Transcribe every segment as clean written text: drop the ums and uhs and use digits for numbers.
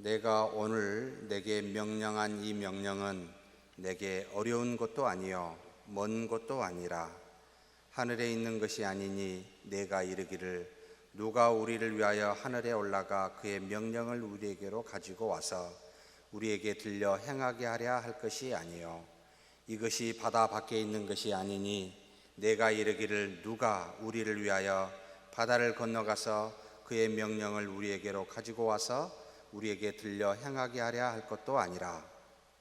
내가 오늘 내게 명령한 이 명령은 내게 어려운 것도 아니요 먼 것도 아니라 하늘에 있는 것이 아니니 내가 이르기를 누가 우리를 위하여 하늘에 올라가 그의 명령을 우리에게로 가지고 와서 우리에게 들려 행하게 하랴 할 것이 아니요 이것이 바다 밖에 있는 것이 아니니 내가 이르기를 누가 우리를 위하여 바다를 건너가서 그의 명령을 우리에게로 가지고 와서 우리에게 들려 행하게 하랴 할 것도 아니라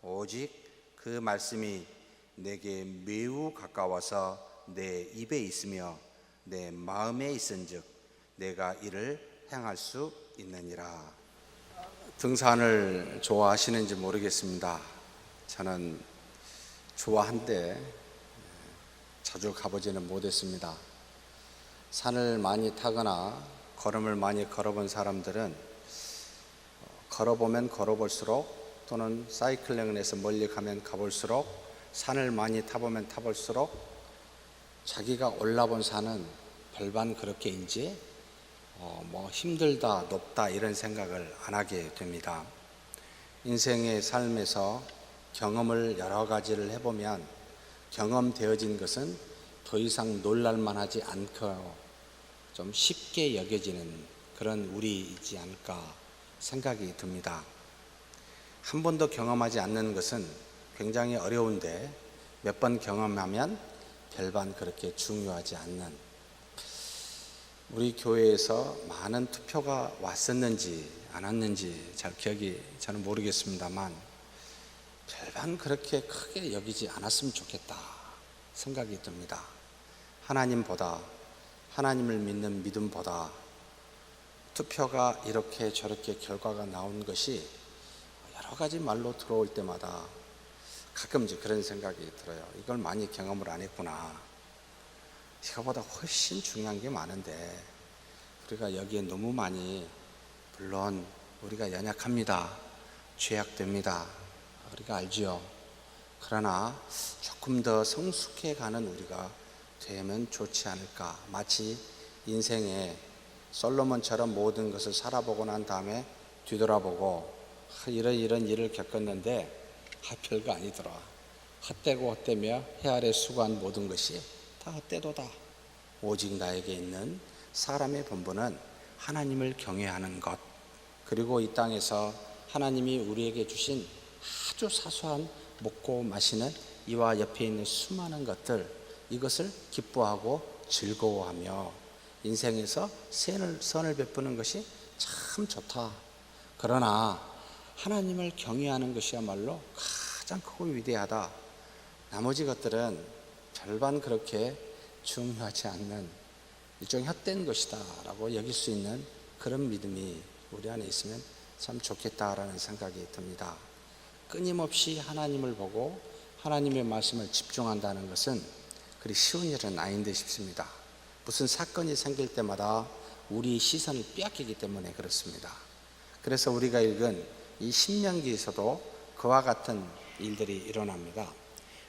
오직 그 말씀이 내게 매우 가까워서 내 입에 있으며 내 마음에 있은즉 내가 이를 행할 수 있느니라. 등산을 좋아하시는지 모르겠습니다. 저는 좋아한데 자주 가보지는 못했습니다. 산을 많이 타거나 걸음을 많이 걸어본 사람들은 걸어보면 걸어볼수록 또는 사이클링을 해서 멀리 가면 가볼수록 산을 많이 타보면 타볼수록 자기가 올라본 산은 별반 그렇게인지 힘들다 높다 이런 생각을 안 하게 됩니다. 인생의 삶에서 경험을 여러 가지를 해보면 경험되어진 것은 더 이상 놀랄만하지 않고 좀 쉽게 여겨지는 그런 우리이지 않을까 생각이 듭니다. 한 번도 경험하지 않는 것은 굉장히 어려운데 몇 번 경험하면 별반 그렇게 중요하지 않는, 우리 교회에서 많은 투표가 왔었는지 안 왔는지 잘 기억이 저는 모르겠습니다만 별반 그렇게 크게 여기지 않았으면 좋겠다 생각이 듭니다. 하나님보다, 하나님을 믿는 믿음보다 투표가 이렇게 저렇게 결과가 나온 것이 여러 가지 말로 들어올 때마다 가끔씩 그런 생각이 들어요. 이걸 많이 경험을 안 했구나. 이거보다 훨씬 중요한 게 많은데 우리가 여기에 너무 많이, 물론 우리가 연약합니다. 죄악됩니다. 우리가 알지요. 그러나 조금 더 성숙해가는 우리가 되면 좋지 않을까. 마치 인생에 솔로몬처럼 모든 것을 살아보고 난 다음에 뒤돌아보고 이런 일을 겪었는데 별거 아니더라. 헛되고 헛되며 해 아래 수고한 모든 것이 다 헛되도다. 오직 나에게 있는 사람의 본분은 하나님을 경외하는 것, 그리고 이 땅에서 하나님이 우리에게 주신 아주 사소한 먹고 마시는 이와 옆에 있는 수많은 것들, 이것을 기뻐하고 즐거워하며 인생에서 선을 베푸는 것이 참 좋다. 그러나 하나님을 경외하는 것이야말로 가장 크고 위대하다. 나머지 것들은 별반 그렇게 중요하지 않는 일종의 헛된 것이다 라고 여길 수 있는 그런 믿음이 우리 안에 있으면 참 좋겠다라는 생각이 듭니다. 끊임없이 하나님을 보고 하나님의 말씀을 집중한다는 것은 그리 쉬운 일은 아닌데 싶습니다. 무슨 사건이 생길 때마다 우리 시선을 빼앗기기 때문에 그렇습니다. 그래서 우리가 읽은 이 신명기에서도 그와 같은 일들이 일어납니다.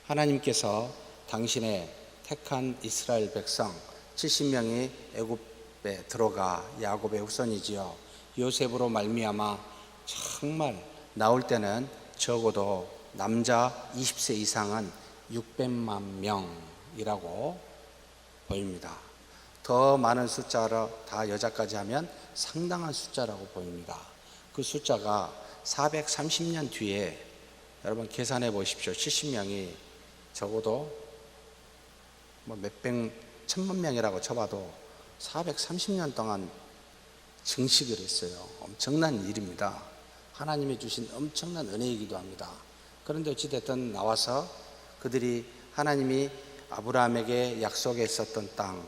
하나님께서 당신의 택한 이스라엘 백성 70명이 애굽에 들어가 야곱의 후손이지요. 요셉으로 말미암아 정말 나올 때는 적어도 남자 20세 이상은 600만 명이라고 보입니다. 더 많은 숫자로 다 여자까지 하면 상당한 숫자라고 보입니다. 그 숫자가 430년 뒤에 여러분 계산해 보십시오. 70명이 적어도 몇백, 천만 명이라고 쳐봐도 430년 동안 증식을 했어요. 엄청난 일입니다. 하나님이 주신 엄청난 은혜이기도 합니다. 그런데 어찌됐든 나와서 그들이 하나님이 아브라함에게 약속했었던 땅,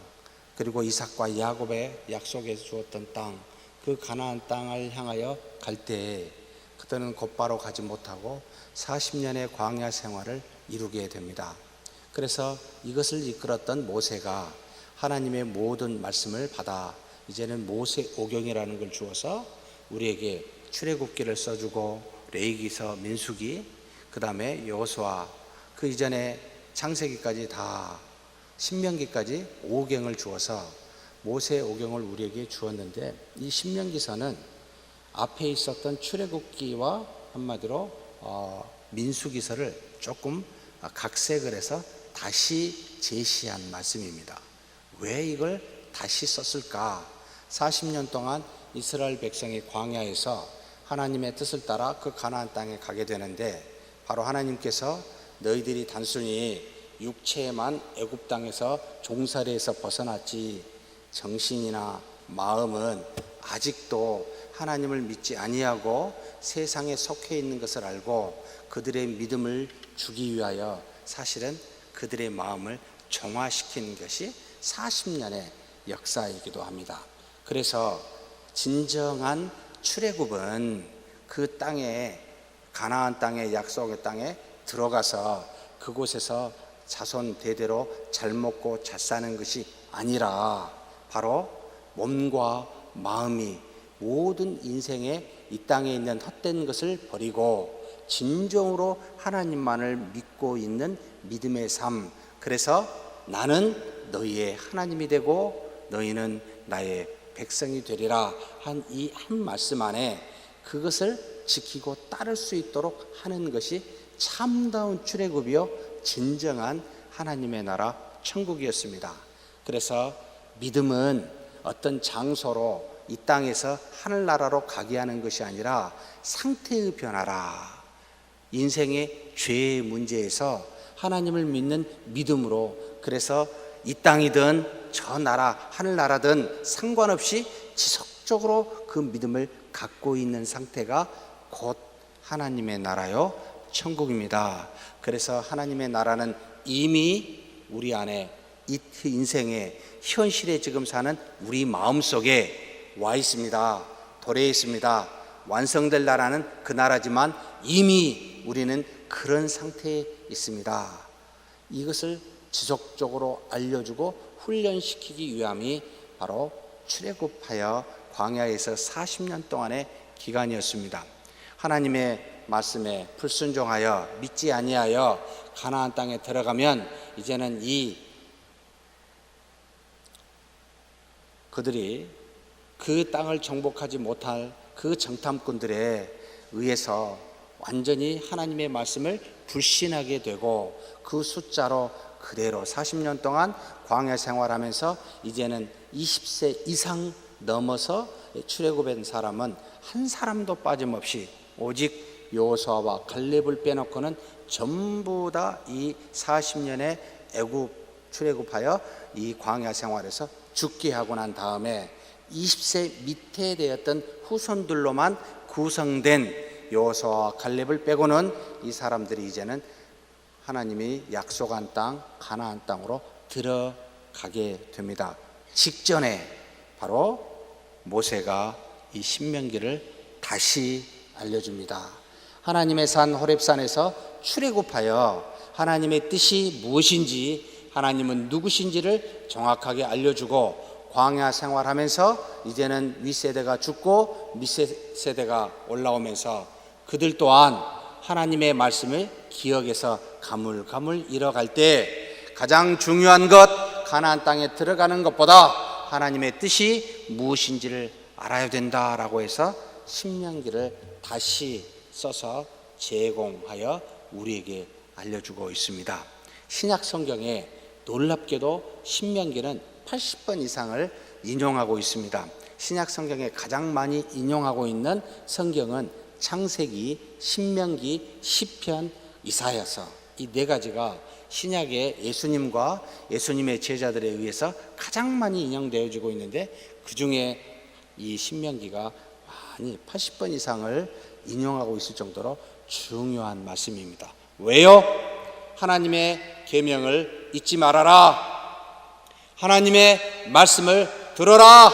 그리고 이삭과 야곱에 약속해 주었던 땅, 그 가나안 땅을 향하여 갈 때에 그들은 곧바로 가지 못하고 40년의 광야 생활을 이루게 됩니다. 그래서 이것을 이끌었던 모세가 하나님의 모든 말씀을 받아 이제는 모세오경이라는 걸 주어서 우리에게 출애굽기를 써주고 레위기서, 민수기, 그 다음에 여호수아, 그 이전에 창세기까지 다 신명기까지 오경을 주어서 모세오경을 우리에게 주었는데, 이 신명기서는 앞에 있었던 출애굽기와 한마디로 민수기서를 조금 각색을 해서 다시 제시한 말씀입니다. 왜 이걸 다시 썼을까? 40년 동안 이스라엘 백성이 광야에서 하나님의 뜻을 따라 그 가나안 땅에 가게 되는데, 바로 하나님께서 너희들이 단순히 육체에만 애굽 땅에서 종살이에서 벗어났지 정신이나 마음은 아직도 하나님을 믿지 아니하고 세상에 속해 있는 것을 알고 그들의 믿음을 주기 위하여 사실은 그들의 마음을 정화시키는 것이 40년의 역사이기도 합니다. 그래서 진정한 출애굽은 그 땅에, 가나안 땅의 약속의 땅에 들어가서 그곳에서 자손 대대로 잘 먹고 잘 사는 것이 아니라 바로 몸과 마음이 모든 인생에 이 땅에 있는 헛된 것을 버리고 진정으로 하나님만을 믿고 있는 믿음의 삶. 그래서 나는 너희의 하나님이 되고 너희는 나의 백성이 되리라 한 이 한 말씀 안에 그것을 지키고 따를 수 있도록 하는 것이 참다운 출애굽이요 진정한 하나님의 나라 천국이었습니다. 그래서 믿음은 어떤 장소로 이 땅에서 하늘나라로 가게 하는 것이 아니라 상태의 변화라. 인생의 죄의 문제에서 하나님을 믿는 믿음으로, 그래서 이 땅이든 저 나라 하늘나라든 상관없이 지속적으로 그 믿음을 갖고 있는 상태가 곧 하나님의 나라요 천국입니다. 그래서 하나님의 나라는 이미 우리 안에 이 인생의 현실에 지금 사는 우리 마음속에 와 있습니다. 도래해 있습니다. 완성될 나라는 그 나라지만 이미 우리는 그런 상태에 있습니다. 이것을 지속적으로 알려주고 훈련시키기 위함이 바로 출애굽하여 광야에서 40년 동안의 기간이었습니다. 하나님의 말씀에 불순종하여 믿지 아니하여 가나안 땅에 들어가면 이제는 그들이 그 땅을 정복하지 못할 그 정탐꾼들에 의해서 완전히 하나님의 말씀을 불신하게 되고 그 숫자로 그대로 40년 동안 광야 생활하면서 이제는 20세 이상 넘어서 출애굽한 사람은 한 사람도 빠짐없이 오직 여호수아와 갈렙을 빼놓고는 전부 다 이 40년의 애굽 출애굽하여 이 광야 생활에서 죽게 하고 난 다음에 20세 밑에 되었던 후손들로만 구성된 여호수아와 갈렙을 빼고는 이 사람들이 이제는 하나님이 약속한 땅 가나안 땅으로 들어가게 됩니다. 직전에 바로 모세가 이 신명기를 다시 알려줍니다. 하나님의 산 호렙산에서 출애굽하여 하나님의 뜻이 무엇인지, 하나님은 누구신지를 정확하게 알려주고 광야 생활하면서 이제는 윗세대가 죽고 밑세대가 올라오면서 그들 또한 하나님의 말씀을 기억해서 가물가물 잃어갈 때 가장 중요한 것, 가나안 땅에 들어가는 것보다 하나님의 뜻이 무엇인지를 알아야 된다라고 해서 신명기를 다시 써서 제공하여 우리에게 알려주고 있습니다. 신약 성경에 놀랍게도 신명기는 80번 이상을 인용하고 있습니다. 신약 성경에 가장 많이 인용하고 있는 성경은 창세기, 신명기, 시편, 이사야서, 이 네 가지가 신약의 예수님과 예수님의 제자들에 의해서 가장 많이 인용되어지고 있는데, 그 중에 이 신명기가 많이 80번 이상을 인용하고 있을 정도로 중요한 말씀입니다. 왜요? 하나님의 계명을 잊지 말아라. 하나님의 말씀을 들어라.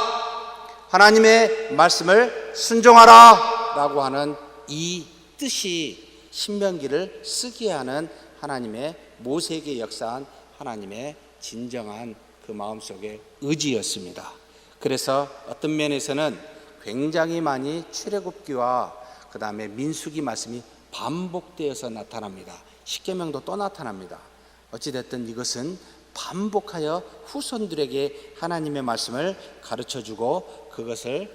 하나님의 말씀을 순종하라 라고 하는 이 뜻이 신명기를 쓰게 하는 하나님의 모세에게 역사한 하나님의 진정한 그 마음속의 의지였습니다. 그래서 어떤 면에서는 굉장히 많이 출애굽기와 그 다음에 민수기 말씀이 반복되어서 나타납니다. 십계명도 또 나타납니다. 어찌됐든 이것은 반복하여 후손들에게 하나님의 말씀을 가르쳐주고 그것을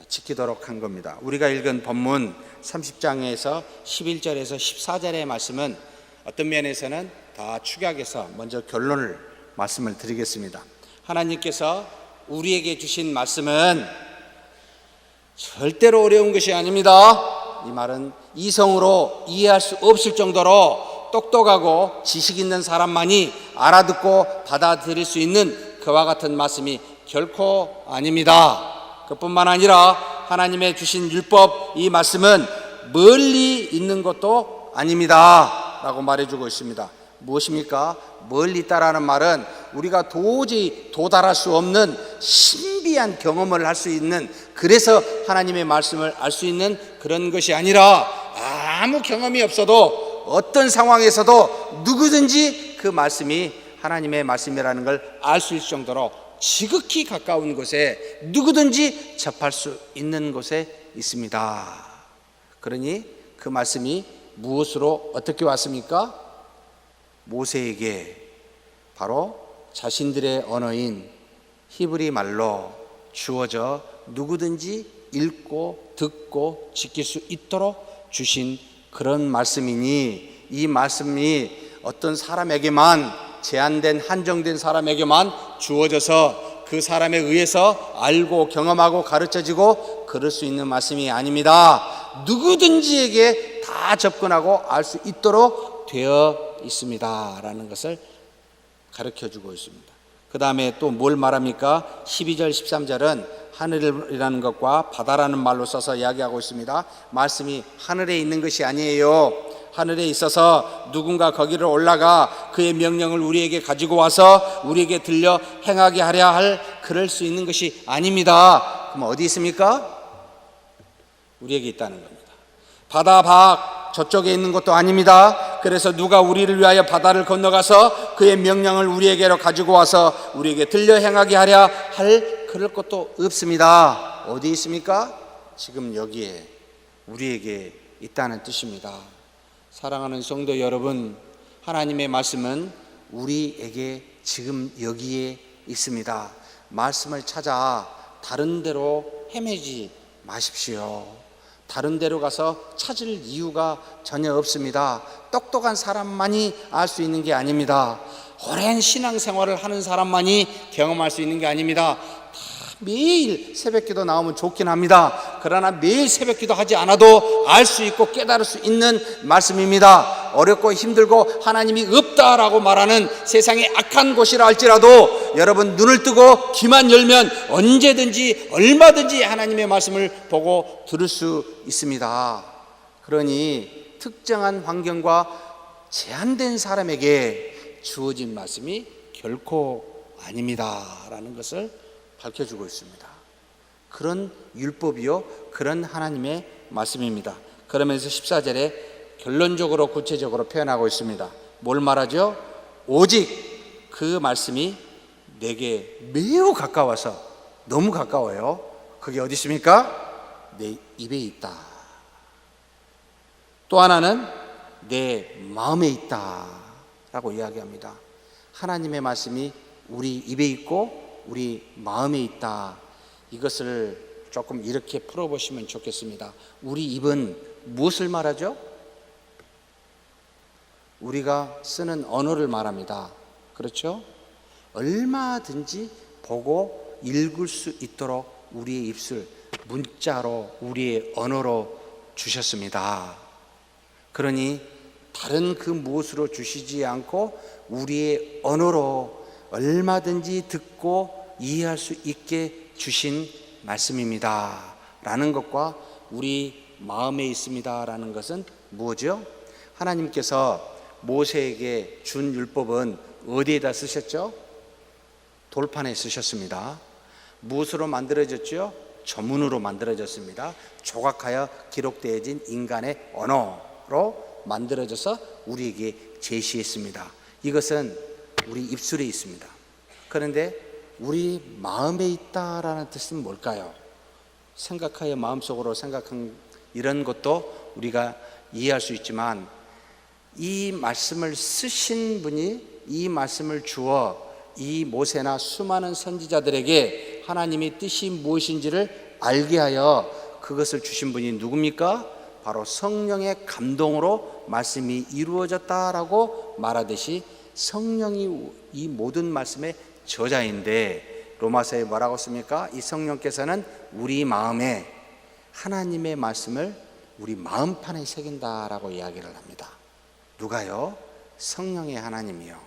지키도록 한 겁니다. 우리가 읽은 본문 30장에서 11절에서 14절의 말씀은 어떤 면에서는 다 축약해서 먼저 결론을 말씀을 드리겠습니다. 하나님께서 우리에게 주신 말씀은 절대로 어려운 것이 아닙니다. 이 말은 이성으로 이해할 수 없을 정도로 똑똑하고 지식 있는 사람만이 알아듣고 받아들일 수 있는 그와 같은 말씀이 결코 아닙니다. 그뿐만 아니라 하나님의 주신 율법, 이 말씀은 멀리 있는 것도 아닙니다 라고 말해주고 있습니다. 무엇입니까? 멀리 있다라는 말은 우리가 도저히 도달할 수 없는 신비한 경험을 할 수 있는, 그래서 하나님의 말씀을 알 수 있는 그런 것이 아니라 아무 경험이 없어도 어떤 상황에서도 누구든지 그 말씀이 하나님의 말씀이라는 걸 알 수 있을 정도로 지극히 가까운 곳에 누구든지 접할 수 있는 곳에 있습니다. 그러니 그 말씀이 무엇으로 어떻게 왔습니까? 모세에게 바로 자신들의 언어인 히브리 말로 주어져 누구든지 읽고 듣고 지킬 수 있도록 주신 그런 말씀이니, 이 말씀이 어떤 사람에게만, 제한된 한정된 사람에게만 주어져서 그 사람에 의해서 알고 경험하고 가르쳐지고 그럴 수 있는 말씀이 아닙니다. 누구든지에게 다 접근하고 알 수 있도록 되어 있습니다 라는 것을 가르쳐주고 있습니다. 그 다음에 또 뭘 말합니까? 12절 13절은 하늘이라는 것과 바다라는 말로 써서 이야기하고 있습니다. 말씀이 하늘에 있는 것이 아니에요. 하늘에 있어서 누군가 거기를 올라가 그의 명령을 우리에게 가지고 와서 우리에게 들려 행하게 하려 할 그럴 수 있는 것이 아닙니다. 그럼 어디 있습니까? 우리에게 있다는 겁니다. 바다 밖 저쪽에 있는 것도 아닙니다. 그래서 누가 우리를 위하여 바다를 건너가서 그의 명령을 우리에게로 가지고 와서 우리에게 들려 행하게 하려 할 그럴 것도 없습니다. 어디 있습니까? 지금 여기에 우리에게 있다는 뜻입니다. 사랑하는 성도 여러분, 하나님의 말씀은 우리에게 지금 여기에 있습니다. 말씀을 찾아 다른 데로 헤매지 마십시오. 다른 데로 가서 찾을 이유가 전혀 없습니다. 똑똑한 사람만이 알 수 있는 게 아닙니다. 오랜 신앙생활을 하는 사람만이 경험할 수 있는 게 아닙니다. 매일 새벽기도 나오면 좋긴 합니다. 그러나 매일 새벽기도 하지 않아도 알 수 있고 깨달을 수 있는 말씀입니다. 어렵고 힘들고 하나님이 없다라고 말하는 세상의 악한 곳이라 할지라도 여러분 눈을 뜨고 귀만 열면 언제든지 얼마든지 하나님의 말씀을 보고 들을 수 있습니다. 그러니 특정한 환경과 제한된 사람에게 주어진 말씀이 결코 아닙니다라는 것을 밝혀주고 있습니다. 그런 율법이요, 그런 하나님의 말씀입니다. 그러면서 14절에 결론적으로 구체적으로 표현하고 있습니다. 뭘 말하죠? 오직 그 말씀이 내게 매우 가까워서, 너무 가까워요. 그게 어디 있습니까? 내 입에 있다. 또 하나는 내 마음에 있다 라고 이야기합니다. 하나님의 말씀이 우리 입에 있고 우리 마음에 있다. 이것을 조금 이렇게 풀어보시면 좋겠습니다. 우리 입은 무엇을 말하죠? 우리가 쓰는 언어를 말합니다. 그렇죠? 얼마든지 보고 읽을 수 있도록 우리의 입술, 문자로, 우리의 언어로 주셨습니다. 그러니 다른 그 무엇으로 주시지 않고 우리의 언어로 얼마든지 듣고 이해할 수 있게 주신 말씀입니다 라는 것과 우리 마음에 있습니다 라는 것은 무엇이죠? 하나님께서 모세에게 준 율법은 어디에다 쓰셨죠? 돌판에 쓰셨습니다. 무엇으로 만들어졌죠? 저문으로 만들어졌습니다. 조각하여 기록되어진 인간의 언어로 만들어져서 우리에게 제시했습니다. 이것은 우리 입술에 있습니다. 그런데 우리 마음에 있다라는 뜻은 뭘까요? 생각하여 마음속으로 생각한 이런 것도 우리가 이해할 수 있지만, 이 말씀을 쓰신 분이 이 말씀을 주어 이 모세나 수많은 선지자들에게 하나님의 뜻이 무엇인지를 알게 하여 그것을 주신 분이 누굽니까? 바로 성령의 감동으로 말씀이 이루어졌다라고 말하듯이 성령이 이 모든 말씀의 저자인데, 로마서에 뭐라고 씁니까? 이 성령께서는 우리 마음에 하나님의 말씀을 우리 마음판에 새긴다라고 이야기를 합니다. 누가요? 성령의 하나님이요.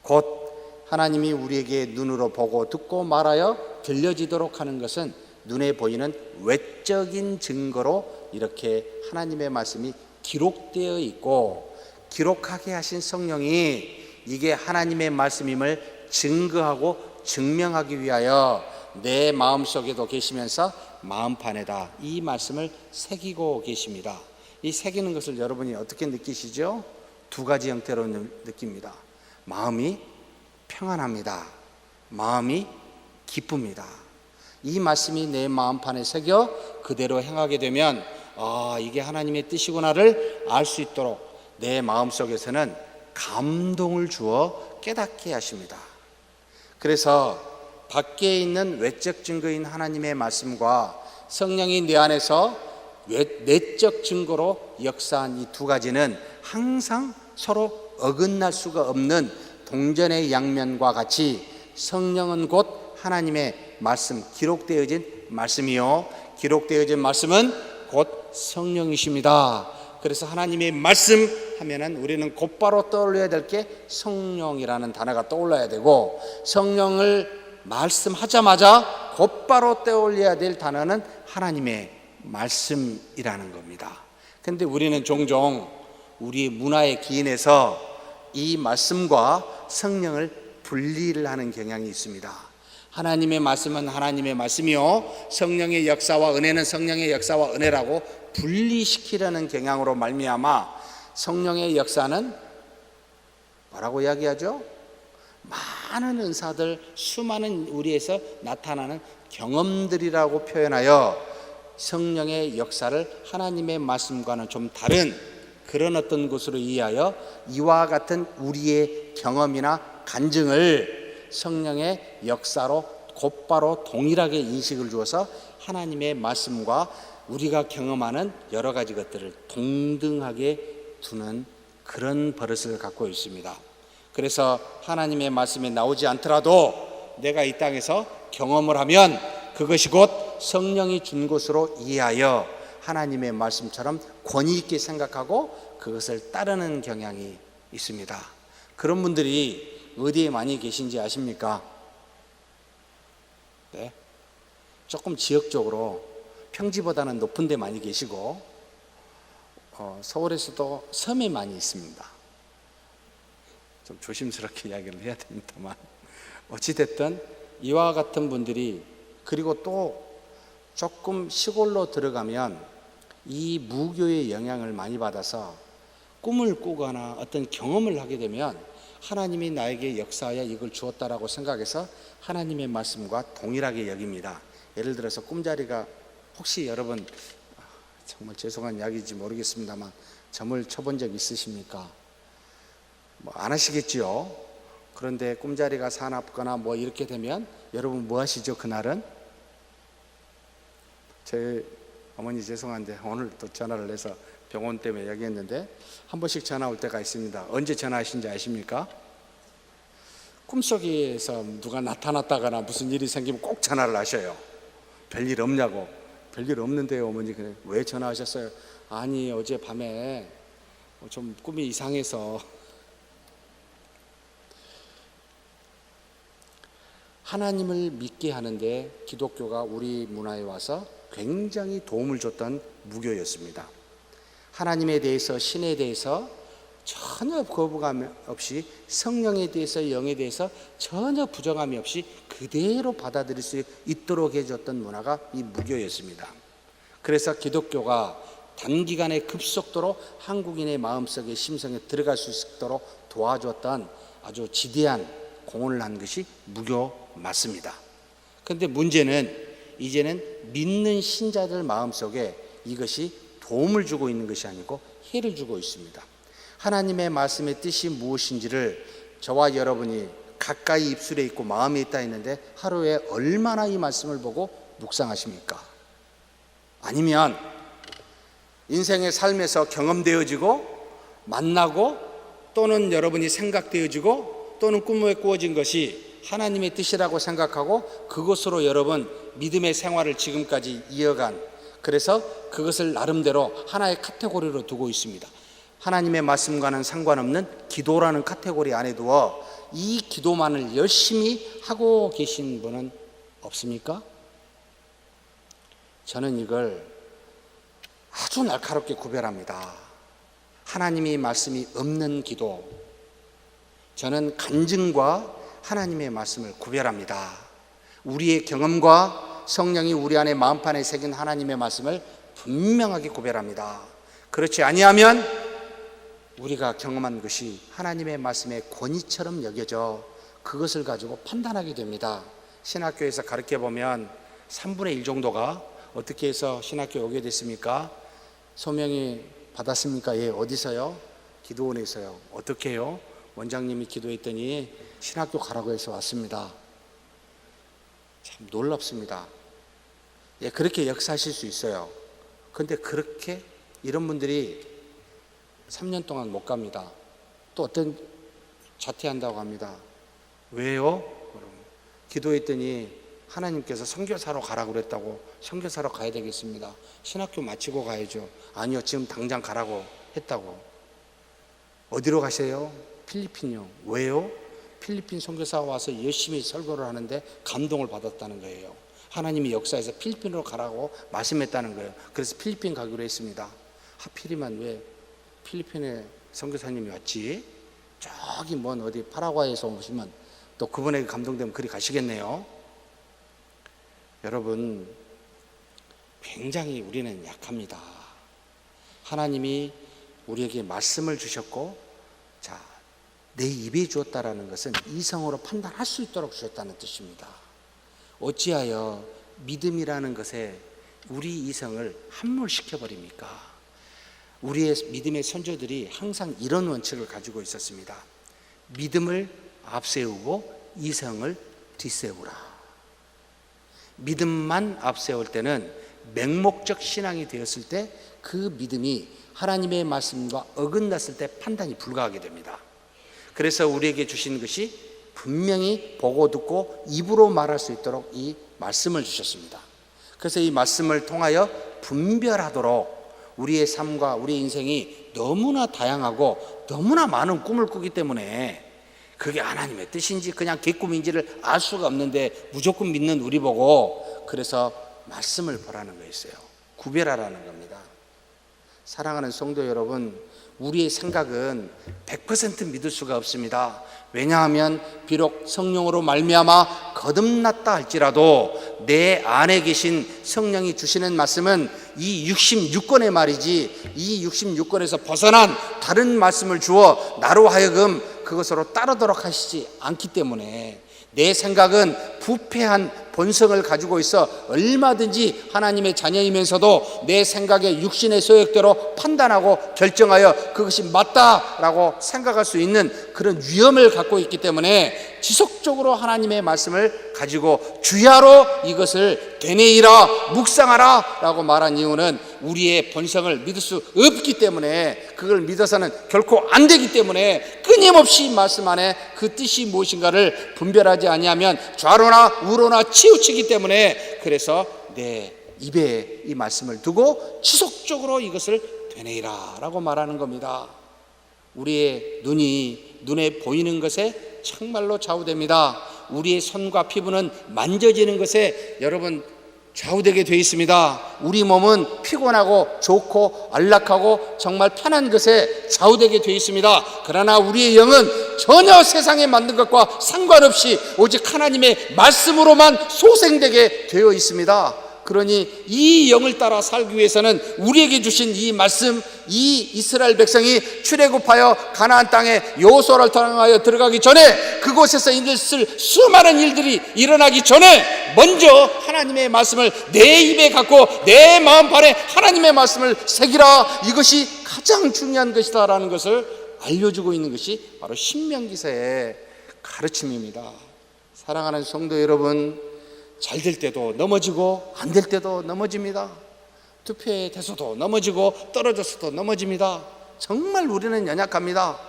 곧 하나님이 우리에게 눈으로 보고 듣고 말하여 들려지도록 하는 것은 눈에 보이는 외적인 증거로 이렇게 하나님의 말씀이 기록되어 있고, 기록하게 하신 성령이 이게 하나님의 말씀임을 증거하고 증명하기 위하여 내 마음속에도 계시면서 마음판에다 이 말씀을 새기고 계십니다. 이 새기는 것을 여러분이 어떻게 느끼시죠? 두 가지 형태로 느낍니다. 마음이 평안합니다. 마음이 기쁩니다. 이 말씀이 내 마음판에 새겨 그대로 행하게 되면 이게 하나님의 뜻이구나를 알 수 있도록 내 마음속에서는 감동을 주어 깨닫게 하십니다. 그래서 밖에 있는 외적 증거인 하나님의 말씀과 성령이 내 안에서 내적 증거로 역사한 이 두 가지는 항상 서로 어긋날 수가 없는 동전의 양면과 같이 성령은 곧 하나님의 말씀, 기록되어진 말씀이요, 기록되어진 말씀은 곧 성령이십니다. 그래서 하나님의 말씀 하면은 우리는 곧바로 떠올려야 될 게 성령이라는 단어가 떠올라야 되고, 성령을 말씀하자마자 곧바로 떠올려야 될 단어는 하나님의 말씀이라는 겁니다. 그런데 우리는 종종 우리 문화의 기인에서 이 말씀과 성령을 분리를 하는 경향이 있습니다. 하나님의 말씀은 하나님의 말씀이요, 성령의 역사와 은혜는 성령의 역사와 은혜라고 분리시키려는 경향으로 말미암아 성령의 역사는 뭐라고 이야기하죠? 많은 은사들, 수많은 우리에서 나타나는 경험들이라고 표현하여 성령의 역사를 하나님의 말씀과는 좀 다른 그런 어떤 것으로 이해하여 이와 같은 우리의 경험이나 간증을 성령의 역사로 곧바로 동일하게 인식을 주어서 하나님의 말씀과 우리가 경험하는 여러 가지 것들을 동등하게 두는 그런 버릇을 갖고 있습니다. 그래서 하나님의 말씀이 나오지 않더라도 내가 이 땅에서 경험을 하면 그것이 곧 성령이 준 것으로 이해하여 하나님의 말씀처럼 권위 있게 생각하고 그것을 따르는 경향이 있습니다. 그런 분들이 어디에 많이 계신지 아십니까? 네? 조금 지역적으로 평지보다는 높은 데 많이 계시고, 서울에서도 섬에 많이 있습니다. 좀 조심스럽게 이야기를 해야 됩니다만, 어찌됐든 이와 같은 분들이, 그리고 또 조금 시골로 들어가면 이 무교의 영향을 많이 받아서 꿈을 꾸거나 어떤 경험을 하게 되면 하나님이 나에게 역사하여 이걸 주었다라고 생각해서 하나님의 말씀과 동일하게 여깁니다. 예를 들어서 꿈자리가, 혹시 여러분 정말 죄송한 이야기인지 모르겠습니다만 점을 쳐본 적 있으십니까? 안 하시겠지요. 그런데 꿈자리가 사납거나 이렇게 되면 여러분 뭐 하시죠? 그날은? 제 어머니 죄송한데 오늘 또 전화를 해서 병원 때문에 얘기했는데 한 번씩 전화 올 때가 있습니다. 언제 전화하신지 아십니까? 꿈속에서 누가 나타났다거나 무슨 일이 생기면 꼭 전화를 하셔요. 별일 없냐고. 별일 없는데요 어머니. 그래. 왜 전화하셨어요? 아니 어제 밤에 좀 꿈이 이상해서. 하나님을 믿게 하는데 기독교가 우리 문화에 와서 굉장히 도움을 줬던 무교였습니다. 하나님에 대해서, 신에 대해서 전혀 거부감 없이, 성령에 대해서, 영에 대해서 전혀 부정함이 없이 그대로 받아들일 수 있도록 해줬던 문화가 이 무교였습니다. 그래서 기독교가 단기간에 급속도로 한국인의 마음속에 심성에 들어갈 수 있도록 도와줬던 아주 지대한 공헌을 한 것이 무교 맞습니다. 그런데 문제는 이제는 믿는 신자들 마음속에 이것이 도움을 주고 있는 것이 아니고 해를 주고 있습니다. 하나님의 말씀의 뜻이 무엇인지를 저와 여러분이 가까이 입술에 있고 마음에 있다 했는데 하루에 얼마나 이 말씀을 보고 묵상하십니까? 아니면 인생의 삶에서 경험되어지고 만나고 또는 여러분이 생각되어지고 또는 꿈에 꾸어진 것이 하나님의 뜻이라고 생각하고 그것으로 여러분 믿음의 생활을 지금까지 이어간, 그래서 그것을 나름대로 하나의 카테고리로 두고 있습니다. 하나님의 말씀과는 상관없는 기도라는 카테고리 안에 두어 이 기도만을 열심히 하고 계신 분은 없습니까? 저는 이걸 아주 날카롭게 구별합니다. 하나님의 말씀이 없는 기도, 저는 간증과 하나님의 말씀을 구별합니다. 우리의 경험과 성령이 우리 안에 마음판에 새긴 하나님의 말씀을 분명하게 구별합니다. 그렇지 아니하면 우리가 경험한 것이 하나님의 말씀의 권위처럼 여겨져 그것을 가지고 판단하게 됩니다. 신학교에서 가르쳐 보면 3분의 1 정도가 어떻게 해서 신학교에 오게 됐습니까? 소명이 받았습니까? 예, 어디서요? 기도원에서요. 어떻게 해요? 원장님이 기도했더니 신학교 가라고 해서 왔습니다. 참 놀랍습니다. 예, 그렇게 역사하실 수 있어요. 그런데 그렇게 이런 분들이 3년 동안 못 갑니다. 또 어떤 자퇴한다고 합니다. 왜요? 기도했더니 하나님께서 선교사로 가라고 그랬다고 선교사로 가야 되겠습니다. 신학교 마치고 가야죠. 아니요, 지금 당장 가라고 했다고. 어디로 가세요? 필리핀이요. 왜요? 필리핀 선교사가 와서 열심히 설교를 하는데 감동을 받았다는 거예요. 하나님이 역사에서 필리핀으로 가라고 말씀했다는 거예요. 그래서 필리핀 가기로 했습니다. 하필이면 왜 필리핀에 선교사님이 왔지? 저기 먼 어디 파라과이에서 오시면 또 그분에게 감동되면 그리 가시겠네요. 여러분, 굉장히 우리는 약합니다. 하나님이 우리에게 말씀을 주셨고, 자, 내 입에 주었다라는 것은 이성으로 판단할 수 있도록 주셨다는 뜻입니다. 어찌하여 믿음이라는 것에 우리 이성을 함몰시켜버립니까? 우리의 믿음의 선조들이 항상 이런 원칙을 가지고 있었습니다. 믿음을 앞세우고 이성을 뒷세우라. 믿음만 앞세울 때는 맹목적 신앙이 되었을 때 그 믿음이 하나님의 말씀과 어긋났을 때 판단이 불가하게 됩니다. 그래서 우리에게 주신 것이 분명히 보고 듣고 입으로 말할 수 있도록 이 말씀을 주셨습니다. 그래서 이 말씀을 통하여 분별하도록 우리의 삶과 우리의 인생이 너무나 다양하고 너무나 많은 꿈을 꾸기 때문에 그게 하나님의 뜻인지 그냥 개꿈인지를 알 수가 없는데 무조건 믿는 우리 보고 그래서 말씀을 보라는 거였어요. 구별하라는 겁니다. 사랑하는 성도 여러분, 우리의 생각은 100% 믿을 수가 없습니다. 왜냐하면 비록 성령으로 말미암아 거듭났다 할지라도 내 안에 계신 성령이 주시는 말씀은 이 66권의 말이지 이 66권에서 벗어난 다른 말씀을 주어 나로 하여금 그것으로 따르도록 하시지 않기 때문에 내 생각은 부패한 본성을 가지고 있어 얼마든지 하나님의 자녀이면서도 내 생각의 육신의 소욕대로 판단하고 결정하여 그것이 맞다라고 생각할 수 있는 그런 위험을 갖고 있기 때문에 지속적으로 하나님의 말씀을 가지고 주야로 이것을 되뇌이라 묵상하라 라고 말한 이유는 우리의 본성을 믿을 수 없기 때문에 그걸 믿어서는 결코 안 되기 때문에 끊임없이 말씀 안에 그 뜻이 무엇인가를 분별하지 아니하면 좌로나 우로나 치우치기 때문에 그래서 내 입에 이 말씀을 두고 지속적으로 이것을 되뇌이라 라고 말하는 겁니다. 우리의 눈에 보이는 것에 정말로 좌우됩니다. 우리의 손과 피부는 만져지는 것에 여러분 좌우되게 되어 있습니다. 우리 몸은 피곤하고 좋고 안락하고 정말 편한 것에 좌우되게 되어 있습니다. 그러나 우리의 영은 전혀 세상에 만든 것과 상관없이 오직 하나님의 말씀으로만 소생되게 되어 있습니다. 그러니 이 영을 따라 살기 위해서는 우리에게 주신 이 말씀, 이 이스라엘 백성이 출애굽하여 가나안 땅에 여호수아를 통하여 들어가기 전에 그곳에서 있을 수많은 일들이 일어나기 전에 먼저 하나님의 말씀을 내 입에 갖고 내 마음판에 하나님의 말씀을 새기라, 이것이 가장 중요한 것이다 라는 것을 알려주고 있는 것이 바로 신명기서의 가르침입니다. 사랑하는 성도 여러분, 잘 될 때도 넘어지고 안 될 때도 넘어집니다. 투표에 대해서도 넘어지고 떨어져서도 넘어집니다. 정말 우리는 연약합니다.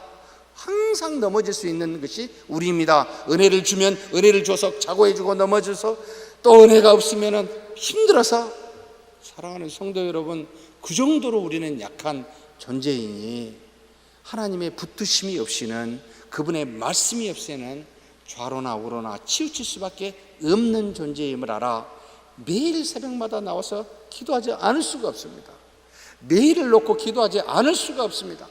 항상 넘어질 수 있는 것이 우리입니다. 은혜를 주면 은혜를 줘서 자고해주고 넘어져서 또 은혜가 없으면 힘들어서. 사랑하는 성도 여러분, 그 정도로 우리는 약한 존재이니 하나님의 붙드심이 없이는, 그분의 말씀이 없이는 좌로나 우로나 치우칠 수밖에 없는 존재임을 알아 매일 새벽마다 나와서 기도하지 않을 수가 없습니다. 매일을 놓고 기도하지 않을 수가 없습니다.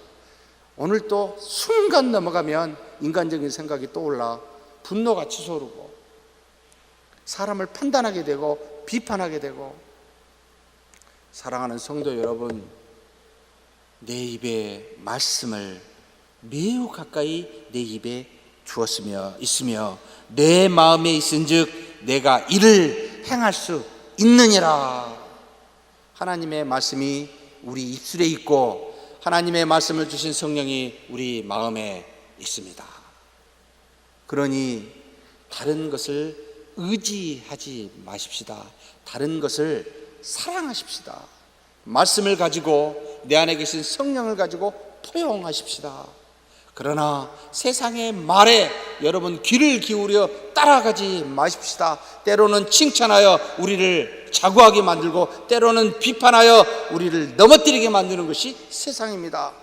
오늘 또 순간 넘어가면 인간적인 생각이 떠올라 분노가 치솟고 사람을 판단하게 되고 비판하게 되고. 사랑하는 성도 여러분, 내 입에 말씀을 매우 가까이 내 입에 주었으며 있으며 내 마음에 있은즉 내가 이를 행할 수 있느니라. 하나님의 말씀이 우리 입술에 있고 하나님의 말씀을 주신 성령이 우리 마음에 있습니다. 그러니 다른 것을 의지하지 마십시다. 다른 것을 사랑하십시다. 말씀을 가지고 내 안에 계신 성령을 가지고 포용하십시다. 그러나 세상의 말에 여러분 귀를 기울여 따라가지 마십시다. 때로는 칭찬하여 우리를 자고하게 만들고 때로는 비판하여 우리를 넘어뜨리게 만드는 것이 세상입니다.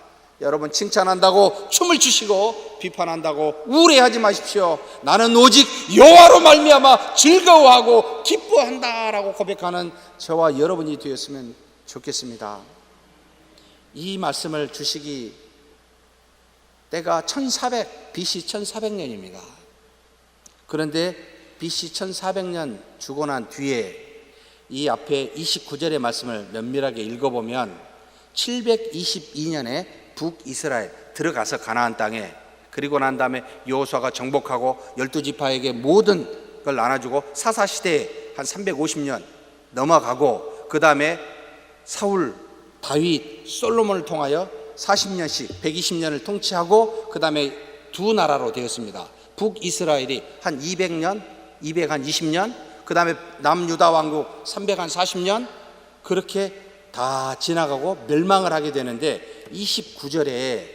여러분, 칭찬한다고 춤을 추시고 비판한다고 우울해하지 마십시오. 나는 오직 여호와로 말미암아 즐거워하고 기뻐한다라고 고백하는 저와 여러분이 되었으면 좋겠습니다. 이 말씀을 주시기 때가 BC 1400년입니다. 그런데 BC 1400년 주고 난 뒤에 이 앞에 29절의 말씀을 면밀하게 읽어보면 722년에 북이스라엘 들어가서 가나안 땅에, 그리고 난 다음에 여호수아가 정복하고 12지파에게 모든 걸 나눠주고 사사시대에 한 350년 넘어가고, 그 다음에 사울, 다윗, 솔로몬을 통하여 40년씩 120년을 통치하고 그 다음에 두 나라로 되었습니다. 북이스라엘이 한 200년, 220년, 그 다음에 남유다 왕국 340년, 그렇게 다 지나가고 멸망을 하게 되는데 29절에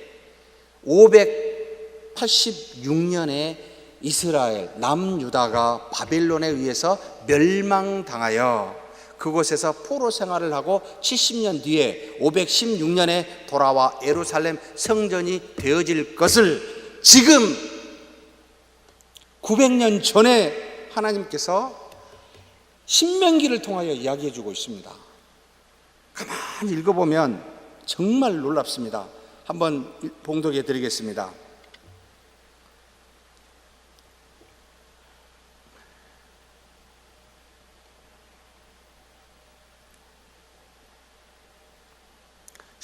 586년에 이스라엘 남유다가 바벨론에 의해서 멸망당하여 그곳에서 포로 생활을 하고 70년 뒤에 516년에 돌아와 예루살렘 성전이 되어질 것을 지금 900년 전에 하나님께서 신명기를 통하여 이야기해 주고 있습니다. 가만히 읽어보면 정말 놀랍습니다. 한번 봉독해 드리겠습니다.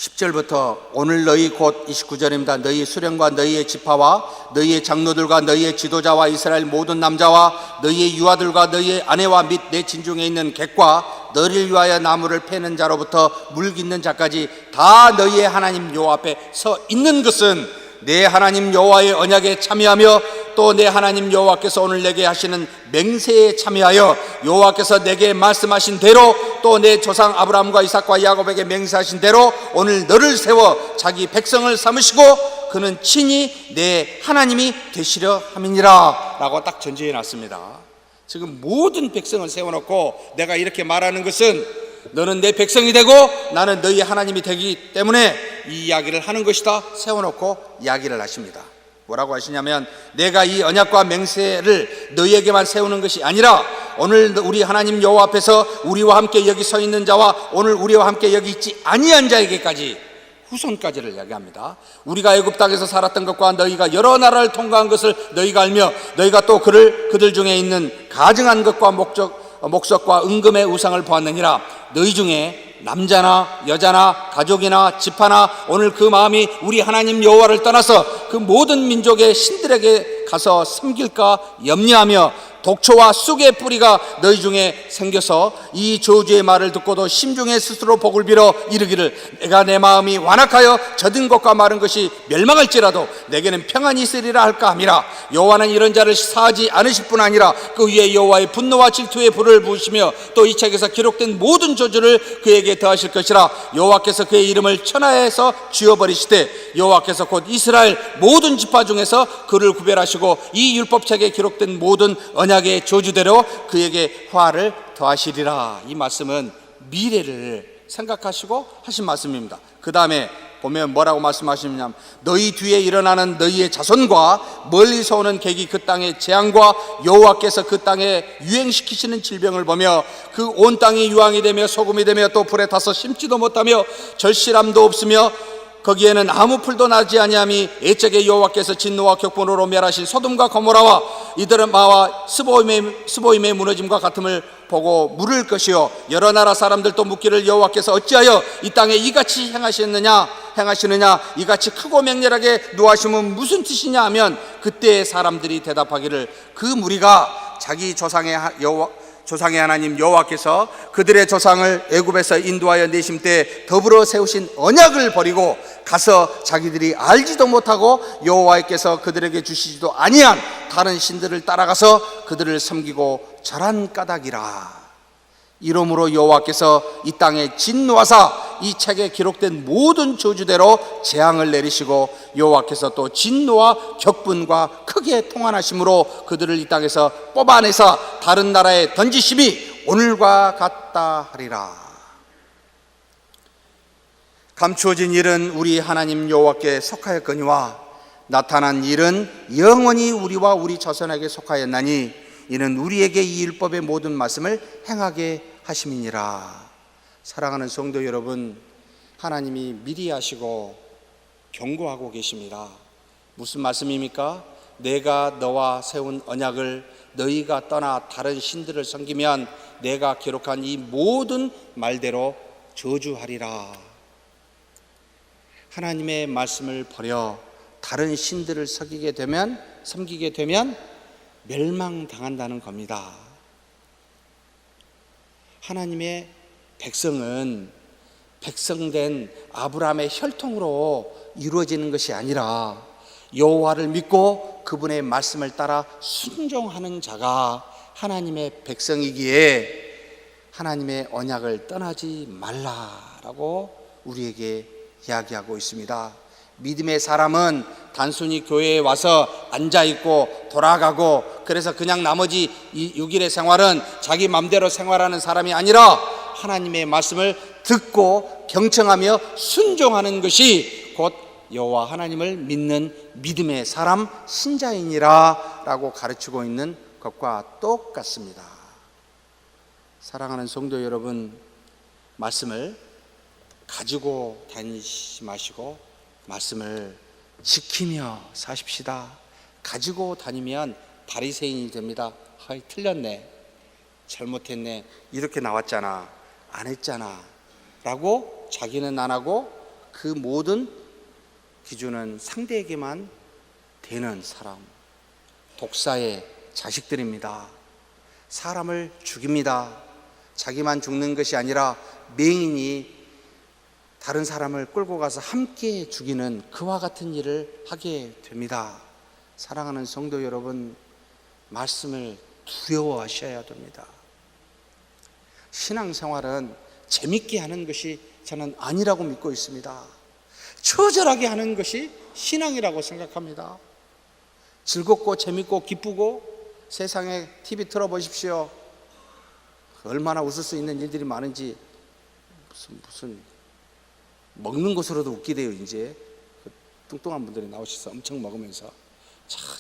10절부터 오늘 너희 곧 29절입니다. 너희 수령과 너희의 지파와 너희의 장로들과 너희의 지도자와 이스라엘 모든 남자와 너희의 유아들과 너희의 아내와 및 내 진중에 있는 객과 너를 위하여 나무를 패는 자로부터 물 깃는 자까지 다 너희의 하나님 여호와 앞에 서 있는 것은 내 하나님 여호와의 언약에 참여하며 또 내 하나님 여호와께서 오늘 내게 하시는 맹세에 참여하여 여호와께서 내게 말씀하신 대로 또 내 조상 아브라함과 이삭과 야곱에게 맹세하신 대로 오늘 너를 세워 자기 백성을 삼으시고 그는 친히 내 하나님이 되시려 함이니라 라고 딱 전제해 놨습니다. 지금 모든 백성을 세워놓고 내가 이렇게 말하는 것은 너는 내 백성이 되고 나는 너희 하나님이 되기 때문에 이 이야기를 하는 것이다 세워놓고 이야기를 하십니다. 뭐라고 하시냐면 내가 이 언약과 맹세를 너희에게만 세우는 것이 아니라 오늘 우리 하나님 여호와 앞에서 우리와 함께 여기 서 있는 자와 오늘 우리와 함께 여기 있지 아니한 자에게까지 후손까지를 이야기합니다. 우리가 애굽 땅에서 살았던 것과 너희가 여러 나라를 통과한 것을 너희가 알며 너희가 또 그들 중에 있는 가증한 것과 목석과 은금의 우상을 보았느니라. 너희 중에 남자나 여자나 가족이나 지파나 오늘 그 마음이 우리 하나님 여호와를 떠나서 그 모든 민족의 신들에게 가서 섬길까 염려하며 독초와 쑥의 뿌리가 너희 중에 생겨서 이 저주의 말을 듣고도 심중에 스스로 복을 빌어 이르기를 내가 내 마음이 완악하여 젖은 것과 마른 것이 멸망할지라도 내게는 평안이 있으리라 할까 함이라. 여호와는 이런 자를 사하지 않으실 뿐 아니라 그 위에 여호와의 분노와 질투의 불을 부으시며 또 이 책에서 기록된 모든 저주를 그에게 더하실 것이라. 여호와께서 그의 이름을 천하에서 지워버리시되 여호와께서 곧 이스라엘 모든 지파 중에서 그를 구별하시고 이 율법책에 기록된 모든 언약의 저주대로 그에게 화를 더하시리라. 이 말씀은 미래를 생각하시고 하신 말씀입니다. 그 다음에 보면 뭐라고 말씀하시냐면 너희 뒤에 일어나는 너희의 자손과 멀리서 오는 객이 그 땅의 재앙과 여호와께서 그 땅에 유행시키시는 질병을 보며 그 온 땅이 유황이 되며 소금이 되며 또 불에 타서 심지도 못하며 절실함도 없으며 거기에는 아무 풀도 나지 아니함이 애적에 여호와께서 진노와 격분으로 멸하신 소돔과 고모라와 이드마와 스보임의 무너짐과 같음을 보고 물을 것이요 여러 나라 사람들도 묻기를 여호와께서 어찌하여 이 땅에 이같이 행하시느냐 이같이 크고 맹렬하게 노하심은 무슨 뜻이냐 하면 그때 사람들이 대답하기를 그 무리가 자기 조상의 하나님 여호와께서 그들의 조상을 애굽에서 인도하여 내심 때 더불어 세우신 언약을 버리고 가서 자기들이 알지도 못하고 여호와께서 그들에게 주시지도 아니한 다른 신들을 따라가서 그들을 섬기고 절한 까닭이라. 이러므로 여호와께서 이 땅에 진노하사 이 책에 기록된 모든 저주대로 재앙을 내리시고 여호와께서 또 진노와 격분과 크게 통한하심으로 그들을 이 땅에서 뽑아내사 다른 나라에 던지심이 오늘과 같다 하리라. 감추어진 일은 우리 하나님 여호와께 속하였거니와 나타난 일은 영원히 우리와 우리 자손에게 속하였나니 이는 우리에게 이 율법의 모든 말씀을 행하게 하심이니라. 사랑하는 성도 여러분, 하나님이 미리 아시고 경고하고 계십니다. 무슨 말씀입니까? 내가 너와 세운 언약을 너희가 떠나 다른 신들을 섬기면 내가 기록한 이 모든 말대로 저주하리라. 하나님의 말씀을 버려 다른 신들을 섬기게 되면 멸망당한다는 겁니다. 하나님의 백성은 백성된 아브라함의 혈통으로 이루어지는 것이 아니라 여호와를 믿고 그분의 말씀을 따라 순종하는 자가 하나님의 백성이기에 하나님의 언약을 떠나지 말라라고 우리에게 이야기하고 있습니다. 믿음의 사람은 단순히 교회에 와서 앉아있고 돌아가고 그래서 그냥 나머지 이 6일의 생활은 자기 맘대로 생활하는 사람이 아니라 하나님의 말씀을 듣고 경청하며 순종하는 것이 곧 여호와 하나님을 믿는 믿음의 사람 신자이니라 라고 가르치고 있는 것과 똑같습니다. 사랑하는 성도 여러분, 말씀을 가지고 다니지 마시고 말씀을 지키며 사십시다. 가지고 다니면 바리새인이 됩니다. 틀렸네, 잘못했네, 이렇게 나왔잖아, 안 했잖아 라고 자기는 안 하고 그 모든 기준은 상대에게만 되는 사람, 독사의 자식들입니다. 사람을 죽입니다. 자기만 죽는 것이 아니라 맹인이 다른 사람을 끌고 가서 함께 죽이는 그와 같은 일을 하게 됩니다. 사랑하는 성도 여러분, 말씀을 두려워하셔야 됩니다. 신앙생활은 재밌게 하는 것이 저는 아니라고 믿고 있습니다. 처절하게 하는 것이 신앙이라고 생각합니다. 즐겁고 재밌고 기쁘고 세상에 TV 틀어보십시오. 얼마나 웃을 수 있는 일들이 많은지 무슨 먹는 것으로도 웃기대요. 이제 뚱뚱한 분들이 나오셔서 엄청 먹으면서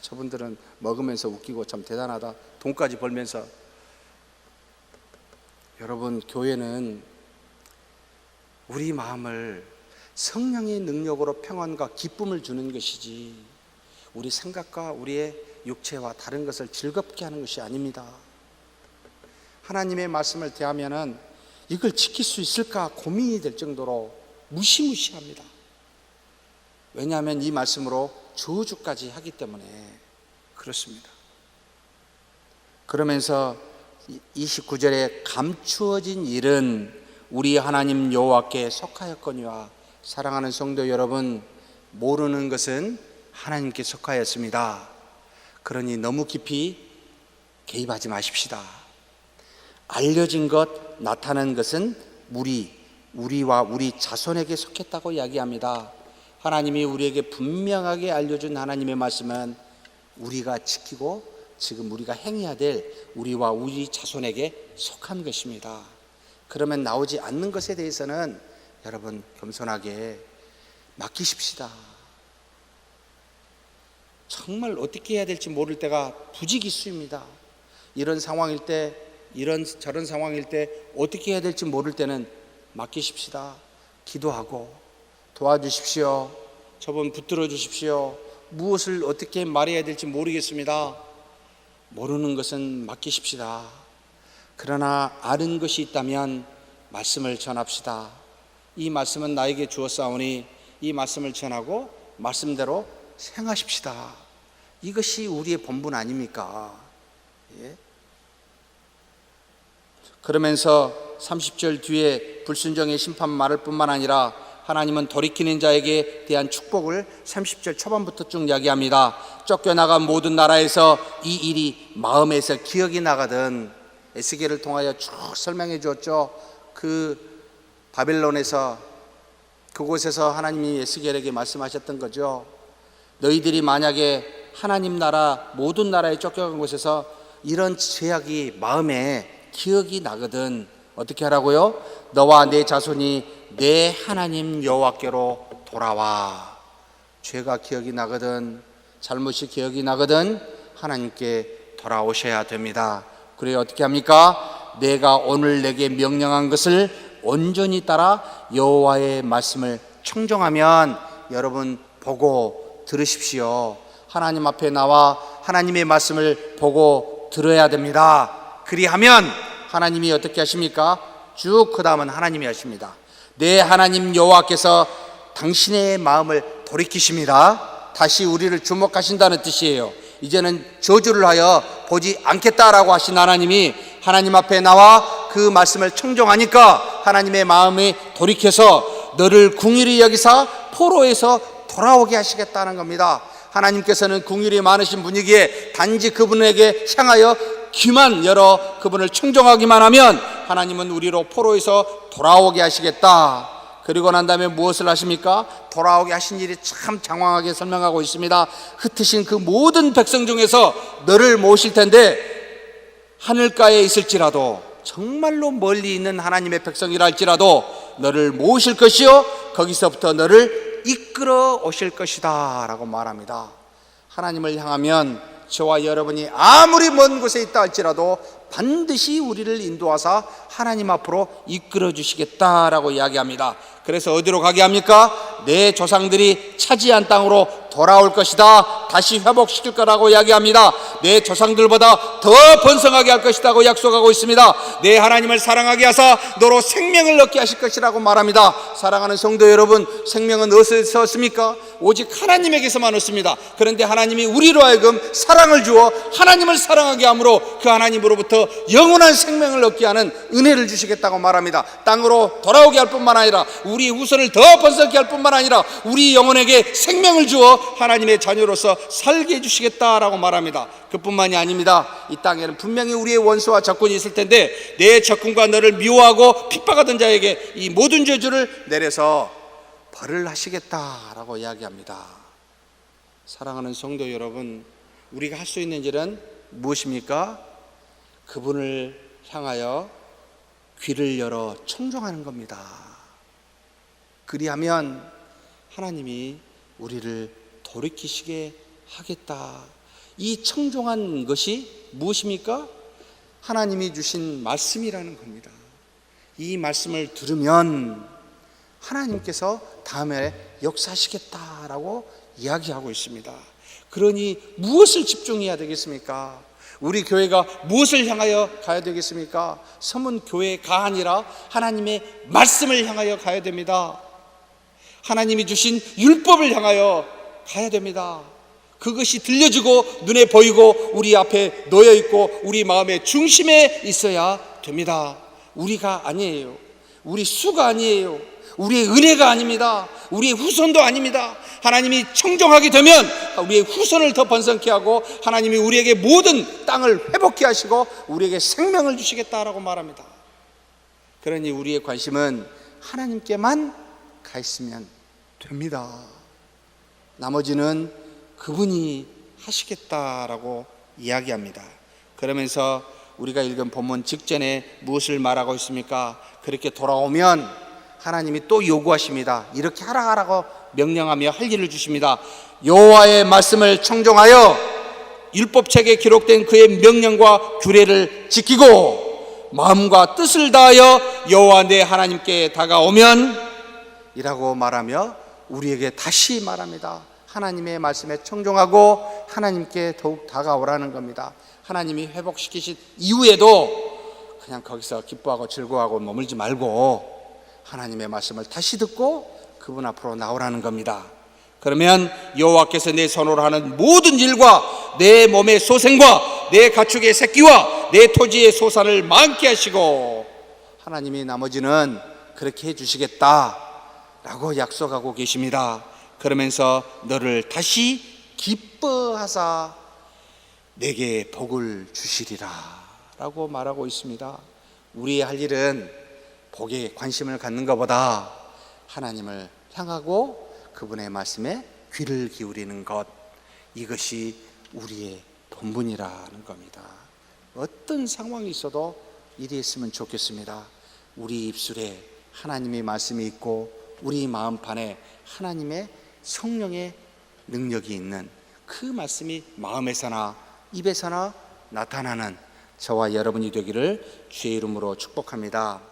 저분들은 먹으면서 웃기고 참 대단하다, 돈까지 벌면서. 여러분, 교회는 우리 마음을 성령의 능력으로 평안과 기쁨을 주는 것이지 우리 생각과 우리의 육체와 다른 것을 즐겁게 하는 것이 아닙니다. 하나님의 말씀을 대하면은 이걸 지킬 수 있을까 고민이 될 정도로 무시무시합니다. 왜냐하면 이 말씀으로 저주까지 하기 때문에 그렇습니다. 그러면서 29절에 감추어진 일은 우리 하나님 여호와께 속하였거니와, 사랑하는 성도 여러분, 모르는 것은 하나님께 속하였습니다. 그러니 너무 깊이 개입하지 마십시다. 알려진 것, 나타난 것은 우리와 우리 자손에게 속했다고 이야기합니다. 하나님이 우리에게 분명하게 알려준 하나님의 말씀은 우리가 지키고 지금 우리가 행해야 될 우리와 우리 자손에게 속한 것입니다. 그러면 나오지 않는 것에 대해서는 여러분 겸손하게 맡기십시다. 정말 어떻게 해야 될지 모를 때가 부지기수입니다. 이런 상황일 때, 저런 상황일 때 어떻게 해야 될지 모를 때는 맡기십시다. 기도하고 도와주십시오. 저분 붙들어 주십시오. 무엇을 어떻게 말해야 될지 모르겠습니다. 모르는 것은 맡기십시다. 그러나 아는 것이 있다면 말씀을 전합시다. 이 말씀은 나에게 주었사오니 이 말씀을 전하고 말씀대로 행하십시다. 이것이 우리의 본분 아닙니까? 예? 그러면서 30절 뒤에 불순종의 심판 말할 뿐만 아니라 하나님은 돌이키는 자에게 대한 축복을 30절 초반부터 쭉 이야기합니다. 쫓겨나간 모든 나라에서 이 일이 마음에서 기억이 나거든. 에스겔을 통하여 쭉 설명해 주었죠. 그 바벨론에서, 그곳에서 하나님이 에스겔에게 말씀하셨던 거죠. 너희들이 만약에 하나님 나라, 모든 나라에 쫓겨간 곳에서 이런 죄악이 마음에 기억이 나거든. 어떻게 하라고요? 너와 내 자손이 내 하나님 여호와께로 돌아와. 죄가 기억이 나거든, 잘못이 기억이 나거든 하나님께 돌아오셔야 됩니다. 그래 어떻게 합니까? 내가 오늘 내게 명령한 것을 온전히 따라 여호와의 말씀을 청종하면, 여러분 보고 들으십시오. 하나님 앞에 나와 하나님의 말씀을 보고 들어야 됩니다. 그리하면 하나님이 어떻게 하십니까? 쭉 그 다음은 하나님이 하십니다. 내 하나님 여호와께서 당신의 마음을 돌이키십니다. 다시 우리를 주목하신다는 뜻이에요. 이제는 저주를 하여 보지 않겠다라고 하신 하나님이 하나님 앞에 나와 그 말씀을 청종하니까 하나님의 마음이 돌이켜서 너를 긍휼히 여기사 포로에서 돌아오게 하시겠다는 겁니다. 하나님께서는 긍휼이 많으신 분이기에 단지 그분에게 향하여 귀만 열어 그분을 청종하기만 하면 하나님은 우리로 포로에서 돌아오게 하시겠다. 그리고 난 다음에 무엇을 하십니까? 돌아오게 하신 일이 참 장황하게 설명하고 있습니다. 흩으신 그 모든 백성 중에서 너를 모으실 텐데, 하늘가에 있을지라도, 정말로 멀리 있는 하나님의 백성이라 할지라도 너를 모으실 것이요 거기서부터 너를 이끌어 오실 것이다 라고 말합니다. 하나님을 향하면 저와 여러분이 아무리 먼 곳에 있다 할지라도 반드시 우리를 인도하사 하나님 앞으로 이끌어 주시겠다라고 이야기합니다. 그래서 어디로 가게 합니까? 내 조상들이 차지한 땅으로 돌아올 것이다. 다시 회복시킬 거라고 이야기합니다. 내 조상들보다 더 번성하게 할 것이라고 약속하고 있습니다. 내 하나님을 사랑하게 하사 너로 생명을 얻게 하실 것이라고 말합니다. 사랑하는 성도 여러분, 생명은 어디서 얻습니까? 오직 하나님에게서만 얻습니다. 그런데 하나님이 우리로 하여금 사랑을 주어 하나님을 사랑하게 함으로 그 하나님으로부터 영원한 생명을 얻게 하는 은혜를 주시겠다고 말합니다. 땅으로 돌아오게 할 뿐만 아니라 우리 후손을 더 번성케 할 뿐만 아니라 우리 영혼에게 생명을 주어 하나님의 자녀로서 살게 해주시겠다라고 말합니다. 그뿐만이 아닙니다. 이 땅에는 분명히 우리의 원수와 적군이 있을 텐데 내 적군과 너를 미워하고 핍박하던 자에게 이 모든 저주를 내려서 벌을 하시겠다라고 이야기합니다. 사랑하는 성도 여러분, 우리가 할 수 있는 일은 무엇입니까? 그분을 향하여 귀를 열어 청종하는 겁니다. 그리하면 하나님이 우리를 돌이키시게 하겠다. 이 청종한 것이 무엇입니까? 하나님이 주신 말씀이라는 겁니다. 이 말씀을 들으면 하나님께서 다음에 역사하시겠다라고 이야기하고 있습니다. 그러니 무엇을 집중해야 되겠습니까? 우리 교회가 무엇을 향하여 가야 되겠습니까? 서문 교회가 아니라 하나님의 말씀을 향하여 가야 됩니다. 하나님이 주신 율법을 향하여 가야 됩니다. 그것이 들려지고 눈에 보이고 우리 앞에 놓여 있고 우리 마음의 중심에 있어야 됩니다. 우리가 아니에요. 우리 수가 아니에요. 우리의 은혜가 아닙니다. 우리의 후손도 아닙니다. 하나님이 청정하게 되면 우리의 후손을 더 번성케 하고 하나님이 우리에게 모든 땅을 회복케 하시고 우리에게 생명을 주시겠다라고 말합니다. 그러니 우리의 관심은 하나님께만 가 있으면 됩니다. 나머지는 그분이 하시겠다라고 이야기합니다. 그러면서 우리가 읽은 본문 직전에 무엇을 말하고 있습니까? 그렇게 돌아오면 하나님이 또 요구하십니다. 이렇게 하라고 명령하며 할 일을 주십니다. 여호와의 말씀을 청종하여 율법책에 기록된 그의 명령과 규례를 지키고 마음과 뜻을 다하여 여호와 내 하나님께 다가오면 이라고 말하며 우리에게 다시 말합니다. 하나님의 말씀에 청종하고 하나님께 더욱 다가오라는 겁니다. 하나님이 회복시키신 이후에도 그냥 거기서 기뻐하고 즐거워하고 머물지 말고 하나님의 말씀을 다시 듣고 그분 앞으로 나오라는 겁니다. 그러면 여호와께서 내 손으로 하는 모든 일과 내 몸의 소생과 내 가축의 새끼와 내 토지의 소산을 많게 하시고 하나님이 나머지는 그렇게 해주시겠다라고 약속하고 계십니다. 그러면서 너를 다시 기뻐하사 내게 복을 주시리라 라고 말하고 있습니다. 우리의 할 일은 복에 관심을 갖는 것보다 하나님을 향하고 그분의 말씀에 귀를 기울이는 것, 이것이 우리의 본분이라는 겁니다. 어떤 상황이 있어도 이리 했으면 좋겠습니다. 우리 입술에 하나님의 말씀이 있고 우리 마음판에 하나님의 성령의 능력이 있는 그 말씀이 마음에서나 입에서나 나타나는 저와 여러분이 되기를 주의 이름으로 축복합니다.